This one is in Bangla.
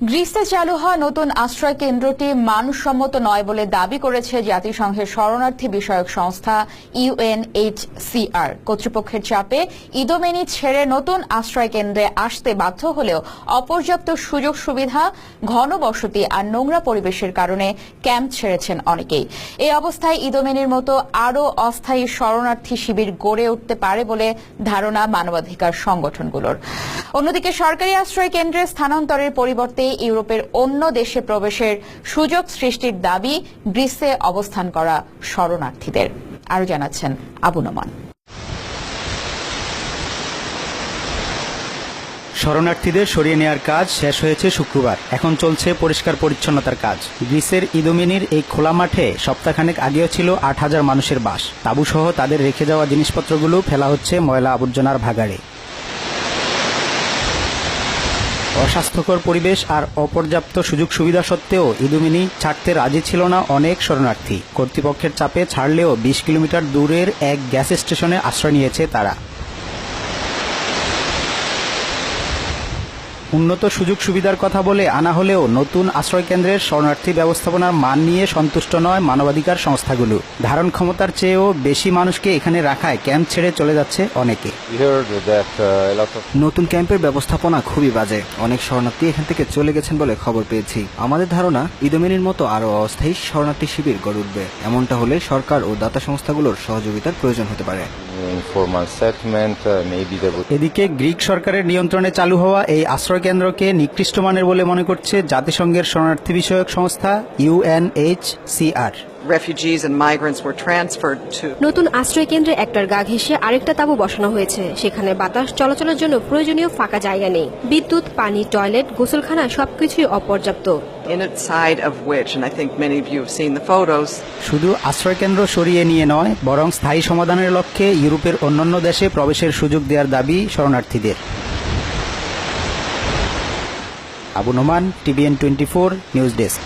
গ্রিসে চালু হওয়া নতুন আশ্রয় কেন্দ্রটি মানসম্মত নয় বলে দাবি করেছে জাতিসংঘের শরণার্থী বিষয়ক সংস্থা ইউএনএইচসিআর। কর্তৃপক্ষের চাপে ইদোমেনি ছেড়ে নতুন আশ্রয় কেন্দ্রে আসতে বাধ্য হলেও অপর্যাপ্ত সুযোগ সুবিধা, ঘনবসতি আর নোংরা পরিবেশের কারণে ক্যাম্প ছেড়েছেন অনেকেই। এই অবস্থায় ইদোমেনির মতো আরও অস্থায়ী শরণার্থী শিবির গড়ে উঠতে পারে বলে ধারণা মানবাধিকার সংগঠনগুলোর। অন্যদিকে সরকারি আশ্রয় কেন্দ্রে স্থানান্তরের পরিবর্তে ইউরোপের অন্য দেশে প্রবেশের সুযোগ সৃষ্টির দাবি গ্রিসে অবস্থান করা শরণার্থীদের। আরও জানাচ্ছেন আবু নোমান। শরণার্থীদের সরিয়ে নেওয়ার কাজ শেষ হয়েছে শুক্রবার। এখন চলছে পরিষ্কার পরিচ্ছন্নতার কাজ। গ্রিসের ইদোমেনির এই খোলা মাঠে সপ্তাহখানেক আগেও ছিল ৮,০০০ মানুষের বাস। তাঁবুসহ তাদের রেখে যাওয়া জিনিসপত্রগুলো ফেলা হচ্ছে ময়লা আবর্জনার ভাগাড়ে। অস্বাস্থ্যকর পরিবেশ আর অপর্যাপ্ত সুযোগ সুবিধা সত্ত্বেও ইদোমেনি ছাড়তে রাজি ছিল না অনেক শরণার্থী। কর্তৃপক্ষের চাপে ছাড়লেও ২০ কিলোমিটার দূরের এক গ্যাস স্টেশনে আশ্রয় নিয়েছে তারা। উন্নত সুযোগ সুবিধার কথা বলে আনা হলেও নতুন আশ্রয়কেন্দ্রের শরণার্থী ব্যবস্থাপনার মান নিয়ে সন্তুষ্ট নয় মানবাধিকার সংস্থাগুলো। ধারণ ক্ষমতার চেয়েও বেশি মানুষকে এখানে রাখায় ক্যাম্প ছেড়ে চলে যাচ্ছে অনেকে। নতুন ক্যাম্পের ব্যবস্থাপনা খুবই বাজে। অনেক শরণার্থী এখান থেকে চলে গেছেন বলে খবর পেয়েছি। আমাদের ধারণা ইদোমেনির মতো আরও অস্থায়ী শরণার্থী শিবির গড়ে উঠবে। এমনটা হলে সরকার ও দাতা সংস্থাগুলোর সহযোগিতার প্রয়োজন হতে পারে। এদিকে গ্রিক সরকারের নিয়ন্ত্রণে চালু হওয়া এই আশ্রয় কেন্দ্রকে নিকৃষ্ট মানের বলে মনে করছে জাতিসংঘের শরণার্থী বিষয়ক সংস্থা ইউএনএইচসিআর। নতুন আশ্রয় কেন্দ্রে একটার গা ঘেঁষে আরেকটা তাঁবু বসানো হয়েছে। সেখানে বাতাস চলাচলের জন্য প্রয়োজনীয় ফাঁকা জায়গা নেই। বিদ্যুৎ, পানি, টয়লেট, গোসলখানা সবকিছুই অপর্যাপ্ত। শুধু আশ্রয়কেন্দ্র সরিয়ে নিয়ে নয়, বরং স্থায়ী সমাধানের লক্ষ্যে ইউরোপের অন্যান্য দেশে প্রবেশের সুযোগ দেওয়ার দাবি শরণার্থীদের। Abu Noman, TVN24 news desk.